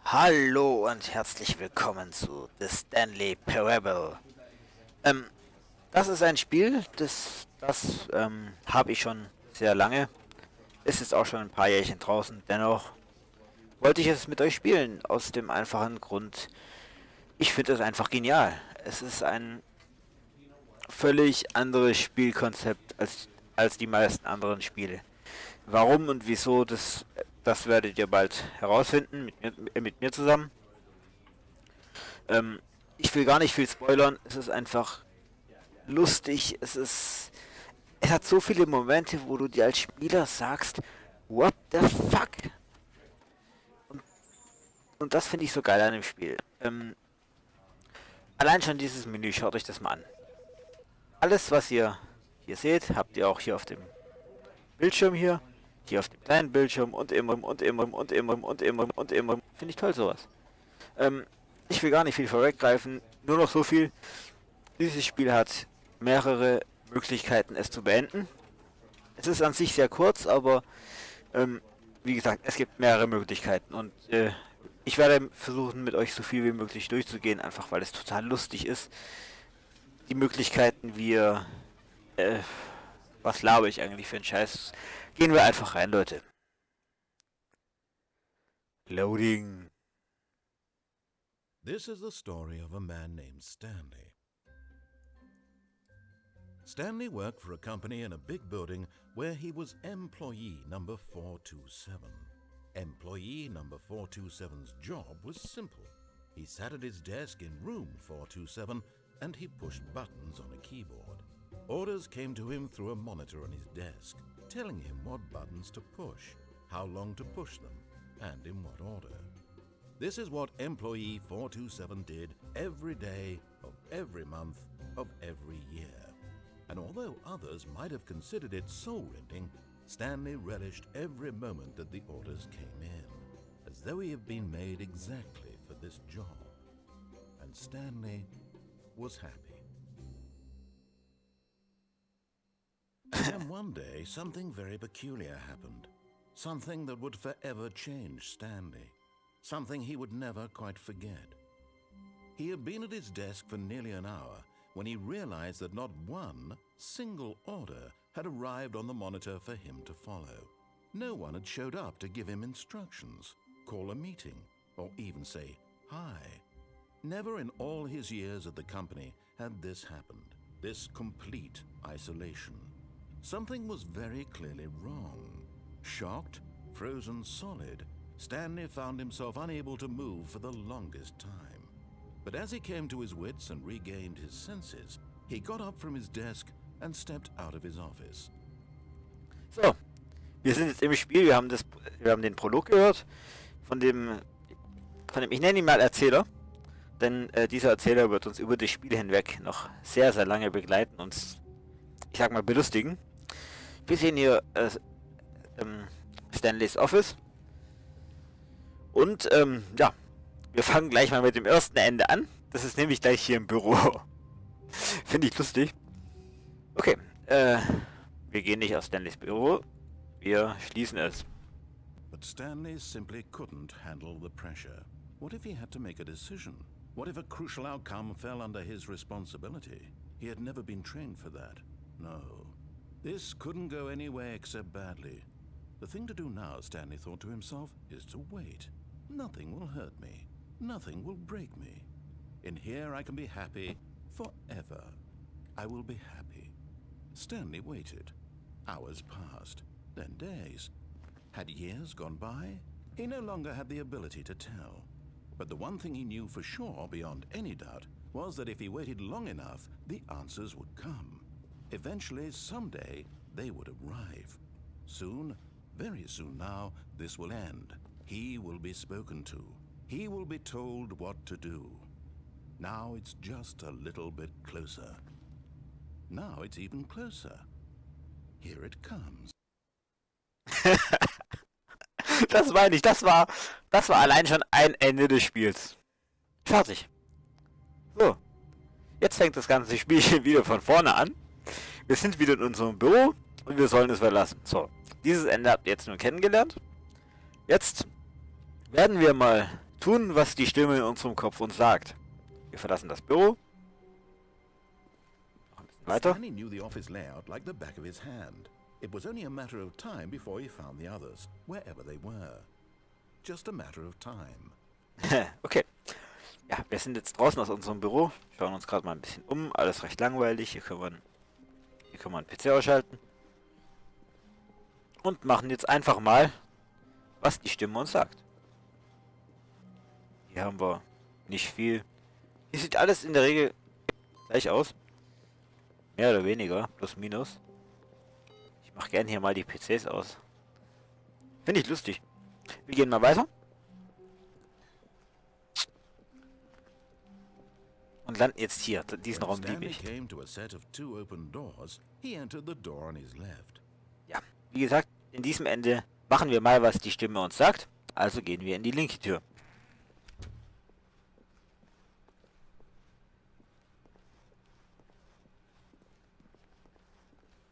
Hallo und herzlich willkommen zu The Stanley Parable. Das ist ein Spiel, das habe ich schon sehr lange. Ist jetzt auch schon ein paar Jährchen draußen. Dennoch wollte ich es mit euch spielen, aus dem einfachen Grund, ich finde es einfach genial. Es ist ein völlig anderes Spielkonzept als die meisten anderen Spiele. Warum und wieso, das werdet ihr bald herausfinden, mit mir zusammen. Ich will gar nicht viel spoilern, es ist einfach lustig, es hat so viele Momente, wo du dir als Spieler sagst, what the fuck? Und das finde ich so geil an dem Spiel. Allein schon dieses Menü, schaut euch das mal an. Alles, was ihr hier seht, habt ihr auch hier auf dem Bildschirm hier auf dem kleinen Bildschirm und immer. Finde ich toll, sowas. Ich will gar nicht viel vorweggreifen, nur noch so viel. Dieses Spiel hat mehrere Möglichkeiten, es zu beenden. Es ist an sich sehr kurz, aber wie gesagt, es gibt mehrere Möglichkeiten und ich werde versuchen, mit euch so viel wie möglich durchzugehen, einfach weil es total lustig ist. Die Möglichkeiten, was laber ich eigentlich für einen Scheiß? Gehen wir einfach rein, Leute. Loading. This is the story of a man named Stanley. Stanley worked for a company in a big building where he was employee number 427. Employee number 427's job was simple. He sat at his desk in room 427 and he pushed buttons on a keyboard. Orders came to him through a monitor on his desk, telling him what buttons to push, how long to push them, and in what order. This is what Employee 427 did every day of every month of every year. And although others might have considered it soul-rending, Stanley relished every moment that the orders came in, as though he had been made exactly for this job. And Stanley was happy. Then one day, something very peculiar happened. Something that would forever change Stanley. Something he would never quite forget. He had been at his desk for nearly an hour when he realized that not one single order had arrived on the monitor for him to follow. No one had showed up to give him instructions, call a meeting, or even say hi. Never in all his years at the company had this happened, this complete isolation. Something was very clearly wrong. Shocked, frozen solid, Stanley found himself unable to move for the longest time. But as he came to his wits and regained his senses, he got up from his desk and stepped out of his office. So, wir sind jetzt im Spiel, wir haben den Prolog gehört, von dem, ich nenne ihn mal Erzähler, denn dieser Erzähler wird uns über das Spiel hinweg noch sehr, sehr lange begleiten und uns, ich sag mal, belustigen. Wir sehen hier Stanleys Office. Und ja, wir fangen gleich mal mit dem ersten Ende an. Das ist nämlich gleich hier im Büro. Finde ich lustig. Okay, wir gehen nicht aus Stanleys Büro. Wir schließen es. But Stanley simply couldn't handle the pressure. What if he had to make a decision? What if a crucial outcome fell under his responsibility? He had never been trained for that. No. This couldn't go anywhere except badly. The thing to do now, Stanley thought to himself, is to wait. Nothing will hurt me. Nothing will break me. In here I can be happy forever. I will be happy. Stanley waited. Hours passed, then days. Had years gone by? He no longer had the ability to tell. But the one thing he knew for sure, beyond any doubt, was that if he waited long enough, the answers would come. Eventually, someday, they would arrive. Soon, very soon now, this will end. He will be spoken to. He will be told what to do. Now it's just a little bit closer. Now it's even closer. Here it comes. Das meine ich, das war allein schon ein Ende des Spiels. Fertig. So. Jetzt fängt das ganze Spielchen wieder von vorne an. Wir sind wieder in unserem Büro und wir sollen es verlassen. So. Dieses Ende habt ihr jetzt nur kennengelernt. Jetzt werden wir mal tun, was die Stimme in unserem Kopf uns sagt. Wir verlassen das Büro. Noch ein bisschen weiter. Stanley knew the office layout like the back of his hand. It was only a matter of time before he found the others, wherever they were. Just a matter of time. Okay. Ja, wir sind jetzt draußen aus unserem Büro. Schauen uns gerade mal ein bisschen um. Alles recht langweilig. Hier können wir einen PC ausschalten. Und machen jetzt einfach mal, was die Stimme uns sagt. Hier haben wir nicht viel. Hier sieht alles in der Regel gleich aus. Mehr oder weniger. Plus, minus. Ich mache gerne hier mal die PCs aus. Finde ich lustig. Wir gehen mal weiter. Und landen jetzt hier. Diesen Raum liebe ich. Ja, wie gesagt, in diesem Ende machen wir mal, was die Stimme uns sagt. Also gehen wir in die linke Tür.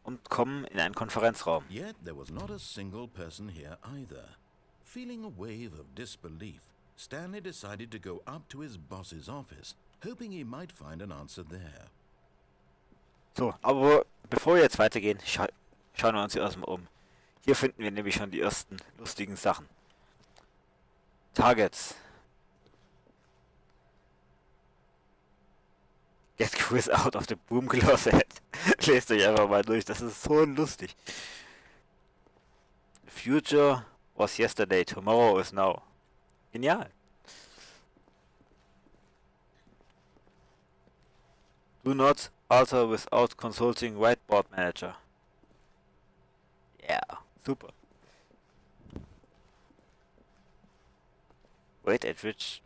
Und kommen in einen Konferenzraum. Yet there was not a single person here either. Feeling a wave of disbelief, Stanley decided to go up to his boss's office, hoping he might find an answer there. So, aber bevor wir jetzt weitergehen, schauen wir uns hier erstmal um. Hier finden wir nämlich schon die ersten lustigen Sachen. Targets. Get quiz out of the Broom closet. Lest euch einfach mal durch, das ist so lustig. Future was yesterday, tomorrow is now. Genial. Do not alter without consulting whiteboard manager. Yeah, super. Wait at which...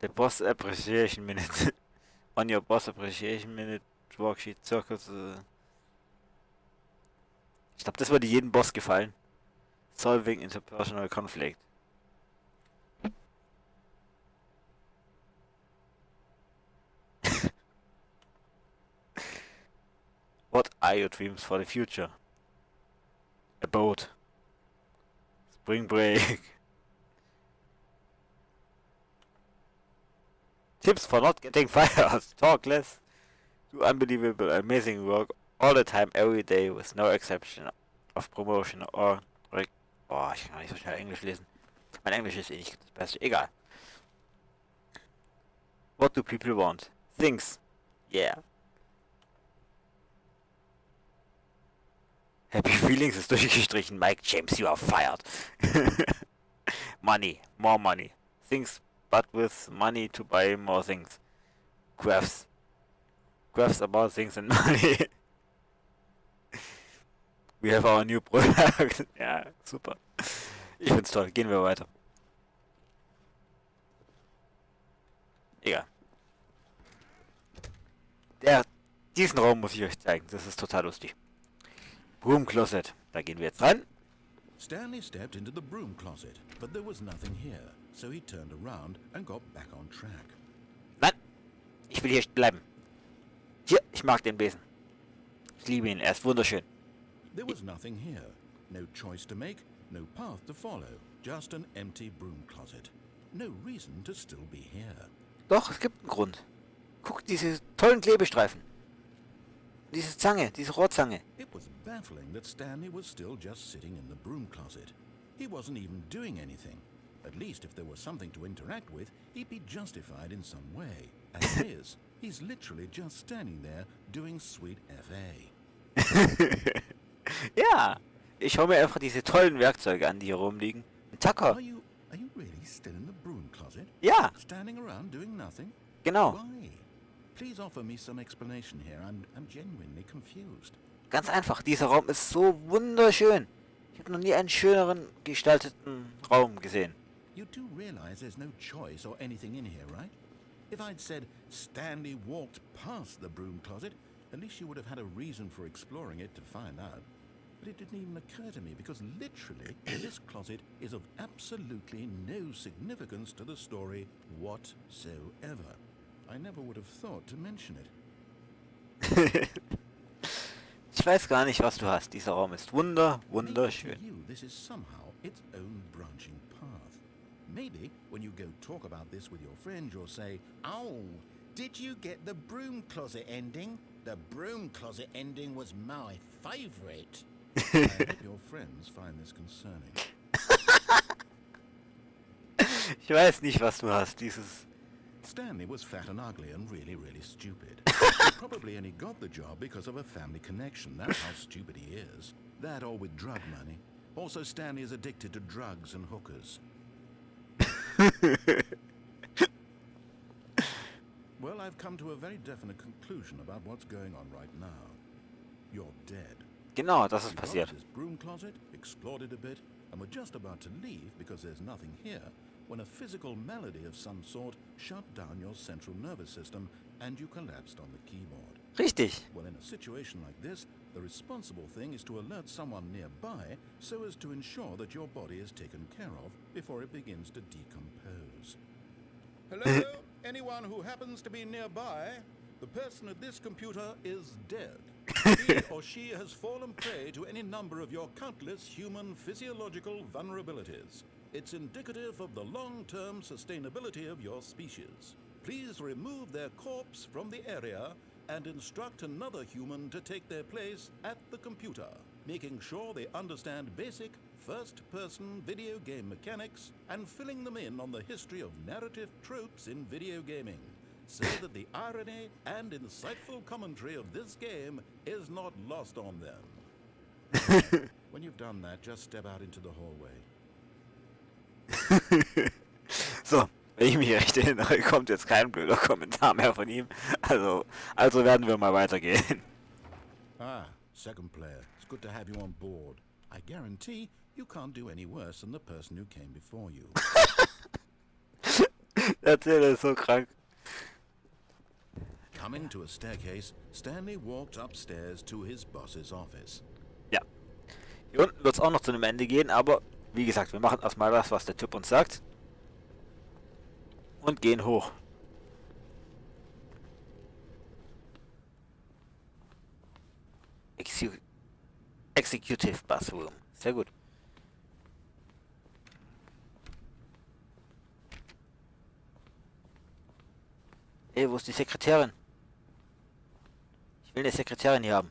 The boss appreciation minute. On your boss appreciation minute worksheet circles. Ich glaube, das würde jedem Boss gefallen. Solving interpersonal conflict. What are your dreams for the future? A boat. Spring break. Tips for not getting fired. Talk less. Do unbelievable, amazing work all the time, every day, with no exception of promotion or... Boah, ich kann nicht so schnell Englisch lesen. Mein Englisch ist eh nicht das Beste. Egal. What do people want? Things. Yeah. Happy Feelings ist durchgestrichen. Mike James, you are fired. Money. More money. Things, but with money to buy more things. Graphs. Graphs about things and money. We have our new product. Ja, super. Ich find's toll. Gehen wir weiter. Egal. Diesen Raum muss ich euch zeigen. Das ist total lustig. Broom Closet. Da gehen wir jetzt rein. Stanley stepped into the broom closet, but there was nothing here, so he turned around and got back on track. Nein. Ich will hier bleiben. Hier, ich mag den Besen. Ich liebe ihn. Er ist wunderschön. There was nothing here. No choice to make, no path to follow. Just an empty broom closet. No reason to still be here. Doch, es gibt einen Grund. Guck, diese tollen Klebestreifen. Diese Zange, diese Rohrzange. It was baffling that Stanley was still just sitting in the broom closet. He wasn't even doing anything. At least if there was something to interact with, he'd be justified in some way. As it is, he's literally just standing there doing sweet FA. Ja, ich schaue mir einfach diese tollen Werkzeuge an, die hier rumliegen. Ein Tacker. Are you really still in the broom closet? Ja, Standing around doing nothing? genau. Why? Please offer me some explanation here. I'm genuinely confused. Ganz einfach, dieser Raum ist so wunderschön. Ich habe noch nie einen schöneren gestalteten Raum gesehen. You do realize there's no choice or anything in here, right? If I'd said Stanley walked past the broom closet, at least you would have had a reason for exploring it to find out. But it didn't even occur to me because literally this closet is of absolutely no significance to the story whatsoever. I never would have thought to mention it. Ich weiß gar nicht, was du hast. Dieser Raum ist wunderschön. Maybe to you, this is somehow its own branching path. Maybe when you go talk about this with your friend, you'll say, "Oh, did you get the broom closet ending? The broom closet ending was my favorite." I hope your friends find this concerning. Ich weiß nicht, was du hast. Dieses... Stanley was fat and ugly and really stupid. He probably only got the job because of a family connection. That's how stupid he is. That or with drug money. Also, Stanley is addicted to drugs and hookers. Well, I've come to a very definite conclusion about what's going on right now. You're dead. Genau, das ist We got passiert. this broom closet, explored it a bit, and we're just about to leave because there's nothing here, when a physical malady of some sort shut down your central nervous system and you collapsed on the keyboard. Richtig. Well, in a situation like this, the responsible thing is to alert someone nearby so as to ensure that your body is taken care of before it begins to decompose. Hello? Anyone who happens to be nearby? The person at this computer is dead. He or she has fallen prey to any number of your countless human physiological vulnerabilities. It's indicative of the long-term sustainability of your species. Please remove their corpse from the area and instruct another human to take their place at the computer, making sure they understand basic first-person video game mechanics and filling them in on the history of narrative tropes in video gaming, so that the irony and insightful commentary of this game is not lost on them. When you've done that, just step out into the hallway. So, wenn ich mich recht erinnere, kommt jetzt kein blöder Kommentar mehr von ihm. Also werden wir mal weitergehen. Ah, second player. It's good to have you on board. I guarantee you can't do any worse than the person who came before you. Erzähl, das ist so krank. Coming to a staircase, Stanley walked upstairs to his boss's office. Ja. Hier unten wird es auch noch zu einem Ende gehen, aber wie gesagt, wir machen erstmal das, was der Typ uns sagt. Und gehen hoch. Executive Bathroom. Sehr gut. Ey, wo ist die Sekretärin? Ich will eine Sekretärin hier haben.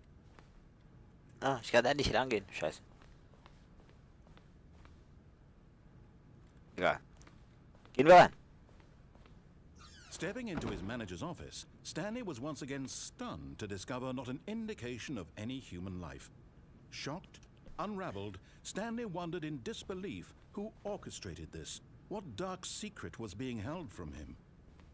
Ah, ich kann da nicht rangehen. Scheiße. Egal. Gehen wir rein. Stepping into his manager's office, Stanley was once again stunned to discover not an indication of any human life. Shocked, unraveled, Stanley wondered in disbelief who orchestrated this. What dark secret was being held from him?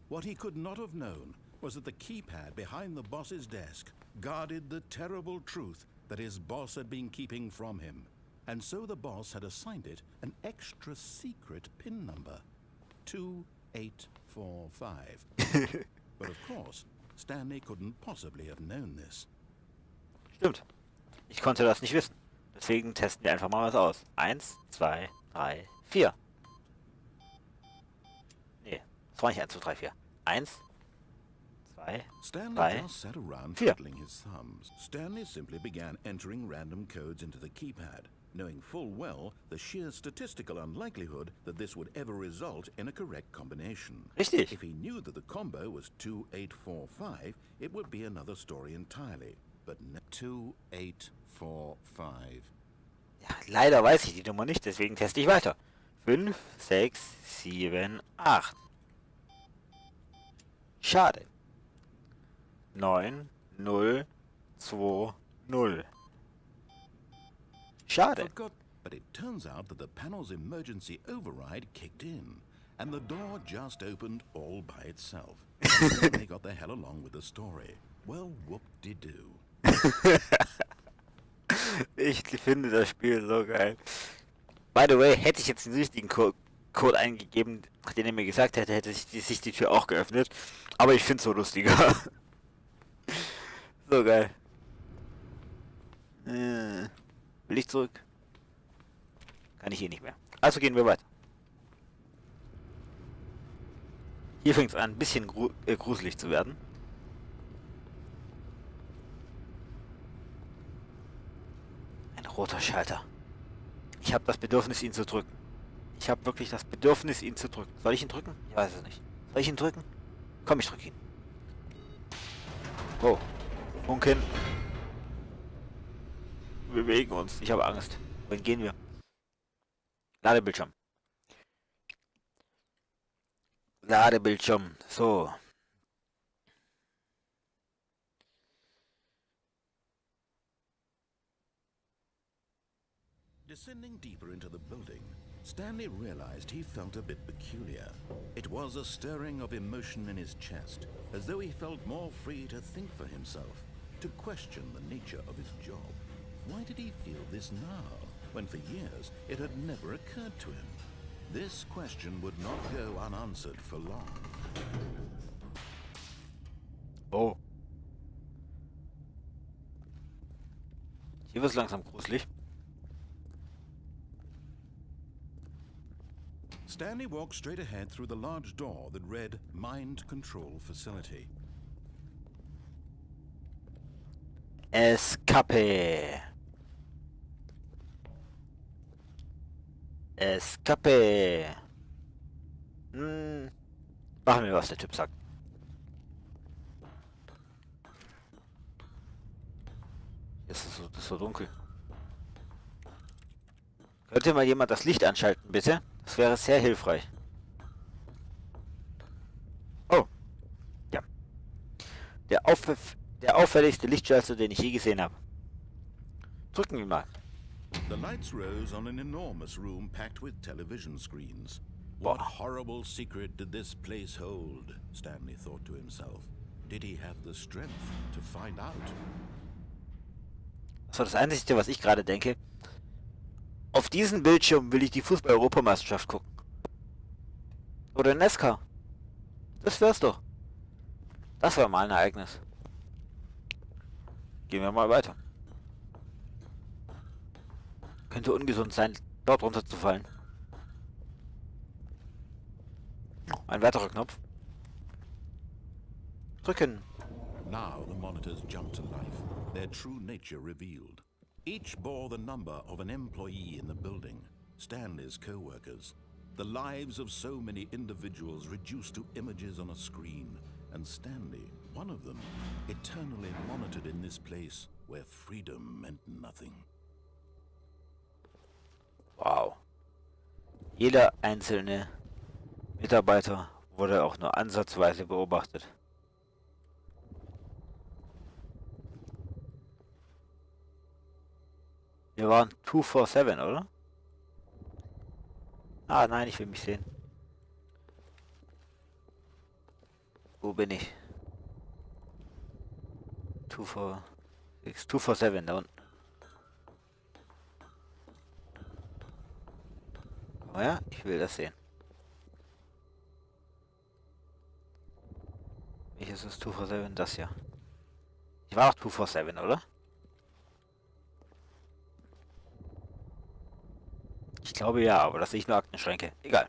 What he could not have known was that the keypad behind the boss's desk guarded the terrible truth that his boss had been keeping from him. And so the boss had assigned it an extra secret PIN number. 2845. But of course, Stanley couldn't possibly have known this. Stimmt. Ich konnte das nicht wissen. Deswegen testen wir einfach mal was aus. 1, 2, 3, 4. Nee, das war nicht 1, 2, 3, 4. 1, 2, Stanley 3, just sat around 4. twiddling his thumbs. Stanley simply began entering random codes into the keypad, knowing full well the sheer statistical unlikelihood that this would ever result in a correct combination. Richtig. If he knew that the combo was 2845, it would be another story entirely. But 2845. Ja, leider weiß ich die Nummer nicht, deswegen teste ich weiter. 5, 6, 7, 8. Schade. 9, 0, 2, 0. Schade. But it turns out that the panel's emergency override kicked in, and the door just opened all by itself. And Stanley got the hell along with the story. Well, whoop-de-doo. Ich finde das Spiel so geil. By the way, hätte ich jetzt den richtigen Code eingegeben, den er mir gesagt hätte, hätte sich die Tür auch geöffnet. Aber ich finde es so lustiger. So geil. Will ich zurück? Kann ich eh nicht mehr. Also gehen wir weiter. Hier fängt es an, ein bisschen gruselig zu werden. Ein roter Schalter. Ich habe das Bedürfnis, ihn zu drücken. Ich habe wirklich das Bedürfnis, ihn zu drücken. Soll ich ihn drücken? Ich weiß es nicht. Soll ich ihn drücken? Komm, ich drücke ihn. Oh. Funken. Wir bewegen uns. Ich habe Angst. Wohin gehen wir? Ladebildschirm. Ladebildschirm. So. Descending deeper into the building, Stanley realized he felt a bit peculiar. It was a stirring of emotion in his chest, as though he felt more free to think for himself, to question the nature of his job. Why did he feel this now, when for years it had never occurred to him? This question would not go unanswered for long. Oh. Hier wird es langsam gruselig. Stanley walked straight ahead through the large door that read Mind Control Facility. Escape. Escape. Machen wir, was der Typ sagt. Jetzt ist es so dunkel. Könnte mal jemand das Licht anschalten, bitte? Das wäre sehr hilfreich. Oh. Ja. Der auffälligste Lichtschalter, den ich je gesehen habe. Drücken wir mal. The lights rose on an enormous room packed with television screens. What horrible secret did this place hold? Stanley thought to himself. Did he have the strength to find out? So, das Einzige, was ich gerade denke. Auf diesem Bildschirm will ich die Fußball-Europameisterschaft gucken. Oder NASCAR. Das wär's doch. Das war mal ein Ereignis. Gehen wir mal weiter. Könnte ungesund sein, dort runterzufallen. Ein weiterer Knopf. Drücken. Now the monitors jumped to life, their true nature revealed. Each bore the number of an employee in the building, Stanley's co-workers. The lives of so many individuals reduced to images on a screen, and Stanley, one of them, eternally monitored in this place where freedom meant nothing. Wow. Jeder einzelne Mitarbeiter wurde auch nur ansatzweise beobachtet. Wir waren 247, oder? Ah, nein, ich will mich sehen. Wo bin ich? 246, 247, da unten. Oh ja, ich will das sehen. Welches ist 247? Das hier. Ich war auch 247, oder? Ich glaube ja, aber das sehe ich nur Aktenschränke. Egal.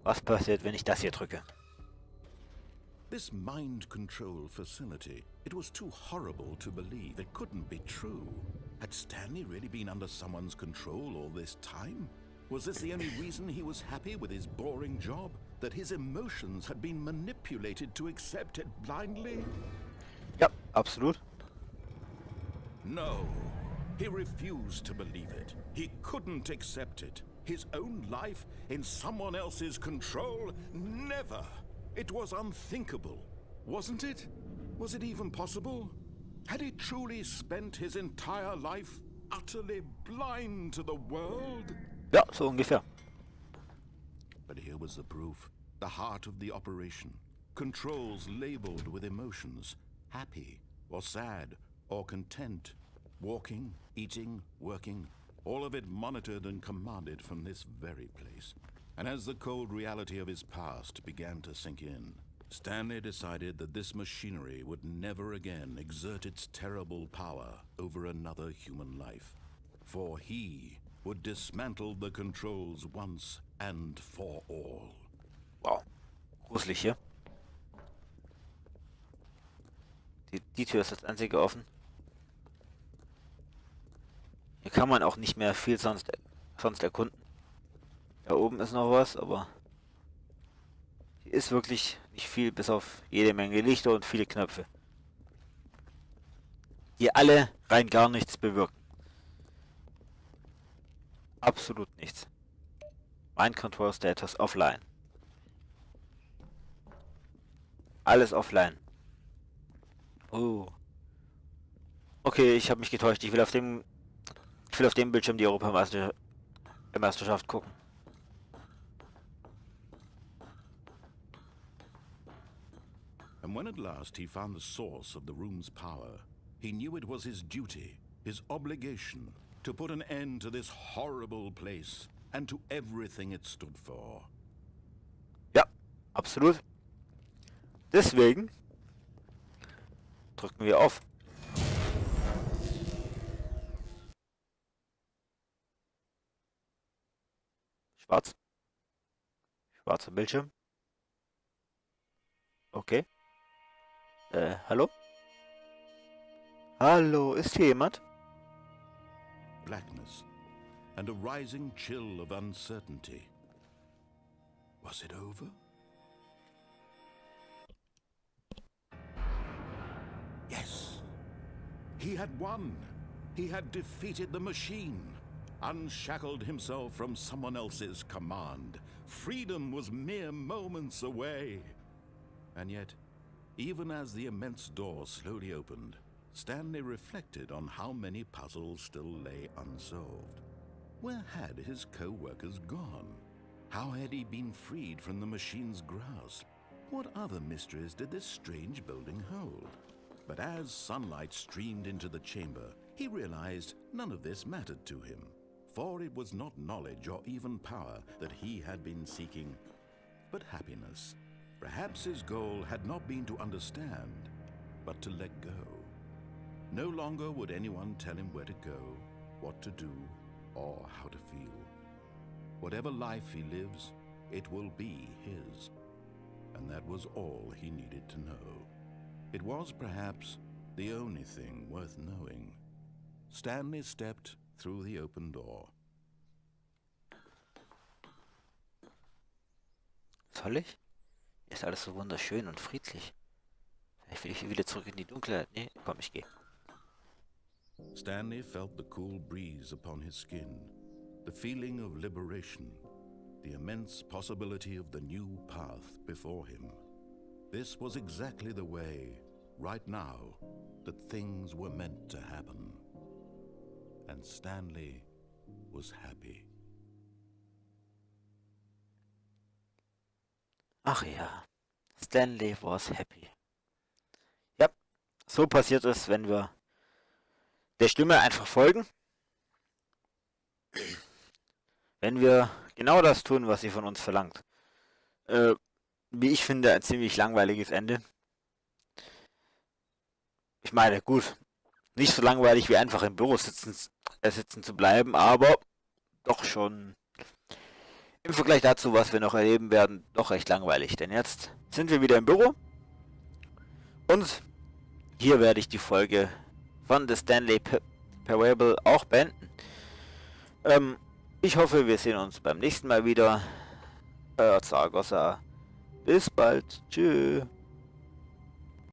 Was passiert, wenn ich das hier drücke? This mind control facility, it was too horrible to believe. It couldn't be true. Had Stanley really been under someone's control all this time? Was this the only reason he was happy with his boring job? That his emotions had been manipulated to accept it blindly? Ja, absolut. No. He refused to believe it. He couldn't accept it. His own life in someone else's control? Never. It was unthinkable, wasn't it? Was it even possible? Had he truly spent his entire life utterly blind to the world? Ja, so ungefähr. But here was the proof. The heart of the operation. Controls labeled with emotions. Happy, or sad, or content. Walking, eating, working, all of it monitored and commanded from this very place. And as the cold reality of his past began to sink in, Stanley decided that this machinery would never again exert its terrible power over another human life. For he would dismantle the controls once and for all. Wow. Gruselig hier. Die Tür ist das einzige offen. Hier kann man auch nicht mehr viel sonst erkunden. Da oben ist noch was, aber hier ist wirklich nicht viel, bis auf jede Menge Lichter und viele Knöpfe, die alle rein gar nichts bewirken. Absolut nichts. Mind Control Status offline. Alles offline. Oh. Okay, ich habe mich getäuscht. Ich will auf dem Bildschirm die Europameisterschaft gucken. And when at last he found the source of the room's power, he knew it was his duty, his obligation, to put an end to this horrible place and to everything it stood for. Ja, absolut. Deswegen drücken wir auf. Schwarz. Schwarzer Bildschirm. Okay. Hallo? Hallo, ist hier jemand? Blackness and a rising chill of uncertainty. Was it over? Yes. He had won. He had defeated the machine, unshackled himself from someone else's command. Freedom was mere moments away. And yet, even as the immense door slowly opened, Stanley reflected on how many puzzles still lay unsolved. Where had his co-workers gone? How had he been freed from the machine's grasp? What other mysteries did this strange building hold? But as sunlight streamed into the chamber, he realized none of this mattered to him, for it was not knowledge or even power that he had been seeking, but happiness. Perhaps his goal had not been to understand, but to let go. No longer would anyone tell him where to go, what to do, or how to feel. Whatever life he lives, it will be his. And that was all he needed to know. It was perhaps the only thing worth knowing. Stanley stepped through the open door. Soll ich? Ist alles so wunderschön und friedlich. Vielleicht will ich wieder zurück in die Dunkelheit. Nee, komm, ich gehe. Stanley felt the cool breeze upon his skin, the feeling of liberation, the immense possibility of the new path before him. This was exactly the way, right now, that things were meant to happen. And Stanley was happy. Ach ja, Stanley was happy. Ja, so passiert es, wenn wir der Stimme einfach folgen. Wenn wir genau das tun, was sie von uns verlangt. Wie ich finde, ein ziemlich langweiliges Ende. Ich meine, gut, nicht so langweilig wie einfach im Büro sitzen zu bleiben, aber doch schon im Vergleich dazu, was wir noch erleben werden, doch recht langweilig. Denn jetzt sind wir wieder im Büro und hier werde ich die Folge von The Stanley Parable auch beenden. Ich hoffe, wir sehen uns beim nächsten Mal wieder. Zarragossa. Bis bald. Tschüss.